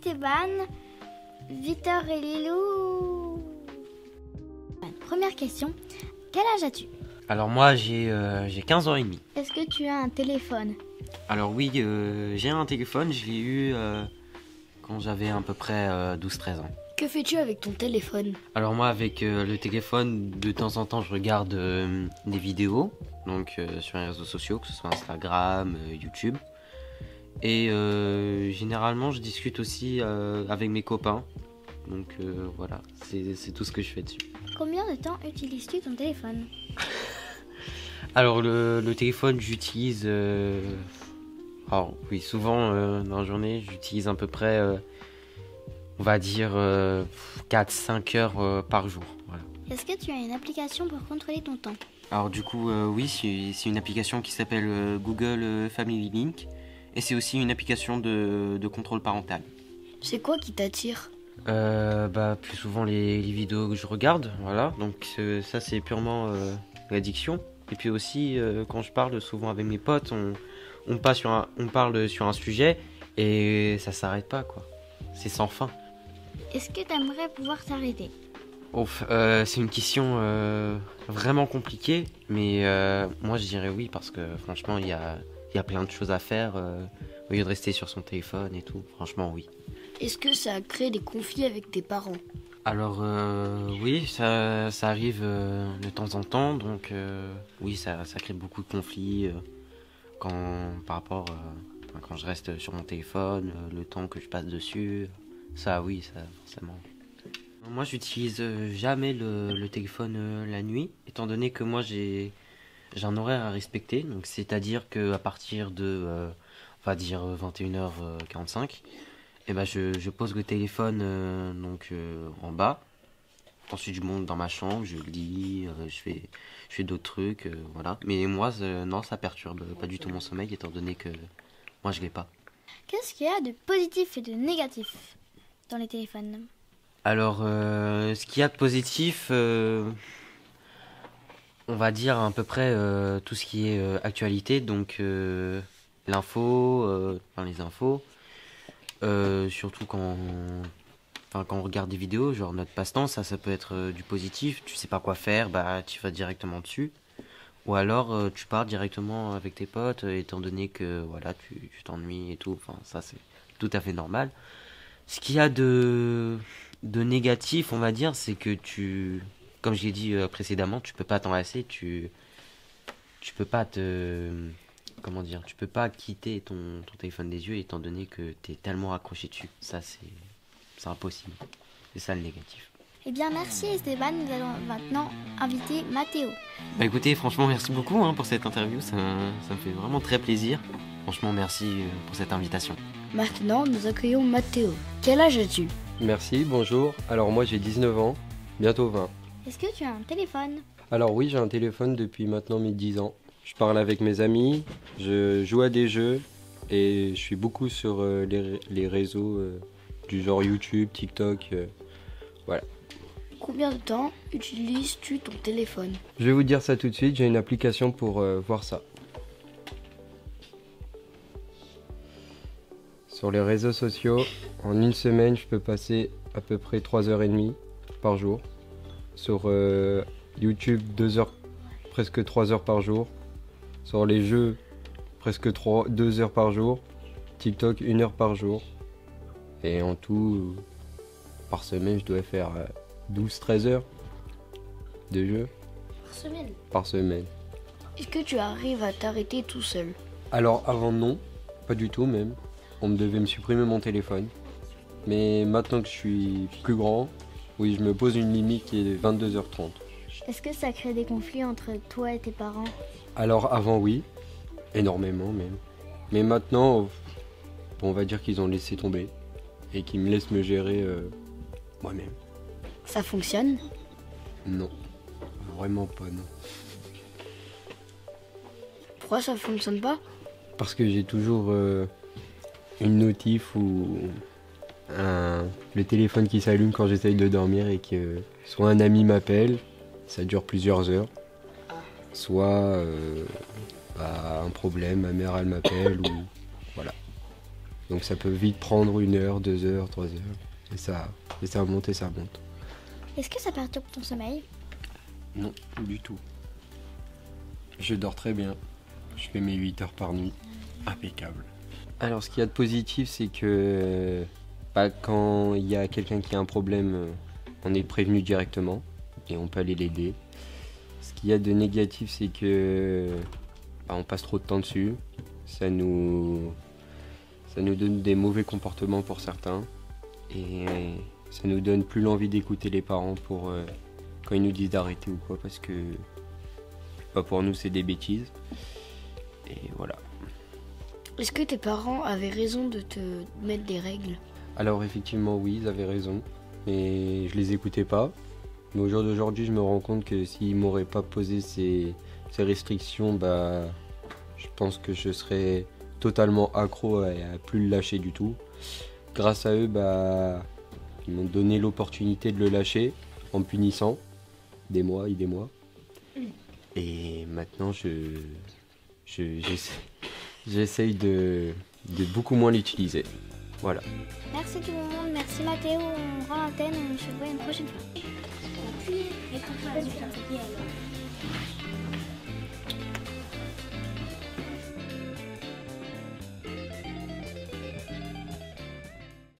Esteban, Victor et Lilou. Première question, quel âge as-tu? Alors moi j'ai 15 ans et demi. Est-ce que tu as un téléphone? Alors oui, j'ai un téléphone, je l'ai eu quand j'avais à peu près 12-13 ans. Que fais-tu avec ton téléphone? Alors moi avec le téléphone, de temps en temps je regarde des vidéos, donc sur les réseaux sociaux, que ce soit Instagram, YouTube. Et généralement je discute aussi avec mes copains, donc voilà, c'est tout ce que je fais dessus. Combien de temps utilises-tu ton téléphone? Alors le téléphone j'utilise, alors oui souvent dans la journée j'utilise à peu près, on va dire 4-5 heures par jour. Voilà. Est-ce que tu as une application pour contrôler ton temps? Alors du coup oui c'est une application qui s'appelle Google Family Link et c'est aussi une application de contrôle parental. C'est quoi qui t'attire? Plus souvent les vidéos que je regarde, voilà, donc ça c'est purement l'addiction. Et puis aussi quand je parle souvent avec mes potes, on parle sur un sujet et ça s'arrête pas quoi, c'est sans fin. Est-ce que tu aimerais pouvoir t'arrêter? C'est une question vraiment compliquée, mais moi je dirais oui parce que franchement il y a plein de choses à faire au lieu de rester sur son téléphone et tout, franchement oui. Est-ce que ça a créé des conflits avec tes parents? Alors oui, ça arrive de temps en temps, donc oui, ça crée beaucoup de conflits par rapport quand je reste sur mon téléphone, le temps que je passe dessus, ça oui, ça forcément. Moi, j'utilise jamais le téléphone la nuit, étant donné que moi j'ai un horaire à respecter, donc c'est-à-dire que à partir de on va dire 21h45. Et ben je pose le téléphone en bas. Ensuite je monte dans ma chambre, je lis, je fais d'autres trucs, voilà. Mais moi non, ça perturbe pas du tout mon sommeil étant donné que moi je l'ai pas. Qu'est-ce qu'il y a de positif et de négatif dans les téléphones? Alors ce qu'il y a de positif, on va dire à peu près tout ce qui est actualité, donc l'info, les infos. Surtout quand on regarde des vidéos, genre notre passe-temps, ça peut être du positif, tu sais pas quoi faire, bah tu vas directement dessus. Ou alors tu pars directement avec tes potes, étant donné que voilà, tu t'ennuies et tout, enfin ça c'est tout à fait normal. Ce qu'il y a de négatif, on va dire, c'est que comme je l'ai dit précédemment, tu peux pas t'en lasser, tu peux pas comment dire, tu peux pas quitter ton téléphone des yeux étant donné que tu es tellement accroché dessus. Ça, c'est impossible. C'est ça le négatif. Eh bien, merci Esteban. Nous allons maintenant inviter Mathéo. Bah écoutez, franchement, merci beaucoup pour cette interview. Ça me fait vraiment très plaisir. Franchement, merci pour cette invitation. Maintenant, nous accueillons Mathéo. Quel âge as-tu? Merci, bonjour. Alors moi j'ai 19 ans, bientôt 20. Est-ce que tu as un téléphone? Alors oui, j'ai un téléphone depuis maintenant mes 10 ans. Je parle avec mes amis, je joue à des jeux et je suis beaucoup sur les réseaux du genre YouTube, TikTok, voilà. Combien de temps utilises-tu ton téléphone? Je vais vous dire ça tout de suite, j'ai une application pour voir ça. Sur les réseaux sociaux, en une semaine, je peux passer à peu près 3h30 par jour. Sur YouTube, 2 heures, presque 3 heures par jour. Sur les jeux, presque 2 heures par jour. TikTok, 1 heure par jour. Et en tout, par semaine, je dois faire 12-13 heures de jeu. Par semaine? Par semaine. Est-ce que tu arrives à t'arrêter tout seul? Alors avant non, pas du tout même. On me devait me supprimer mon téléphone. Mais maintenant que je suis plus grand, oui, je me pose une limite qui est 22h30. Est-ce que ça crée des conflits entre toi et tes parents? Alors avant oui, énormément même. Mais maintenant, on va dire qu'ils ont laissé tomber et qu'ils me laissent me gérer moi-même. Ça fonctionne? Non, vraiment pas non. Pourquoi ça fonctionne pas? Parce que j'ai toujours une notif ou le téléphone qui s'allume quand j'essaye de dormir et que soit un ami m'appelle, ça dure plusieurs heures, soit un problème, ma mère elle m'appelle ou voilà. Donc ça peut vite prendre 1 heure, 2 heures, 3 heures. Et ça monte et ça monte. Est-ce que ça perturbe ton sommeil? Non, du tout. Je dors très bien. Je fais mes 8 heures par nuit. Impeccable. Alors ce qu'il y a de positif, c'est que quand il y a quelqu'un qui a un problème, on est prévenu directement et on peut aller l'aider. Ce qu'il y a de négatif, c'est que on passe trop de temps dessus. Ça nous donne des mauvais comportements pour certains. Et ça nous donne plus l'envie d'écouter les parents pour quand ils nous disent d'arrêter ou quoi, parce que pour nous c'est des bêtises. Et voilà. Est-ce que tes parents avaient raison de te mettre des règles? Alors effectivement oui, ils avaient raison, mais je les écoutais pas. Mais au jour d'aujourd'hui, je me rends compte que s'ils m'auraient pas posé ces restrictions, je pense que je serais totalement accro à plus le lâcher du tout. Grâce à eux, ils m'ont donné l'opportunité de le lâcher en me punissant des mois. Et maintenant, j'essaye de beaucoup moins l'utiliser. Voilà. Merci tout le monde, merci Mathéo, on rend l'antenne, on se voit une prochaine fois.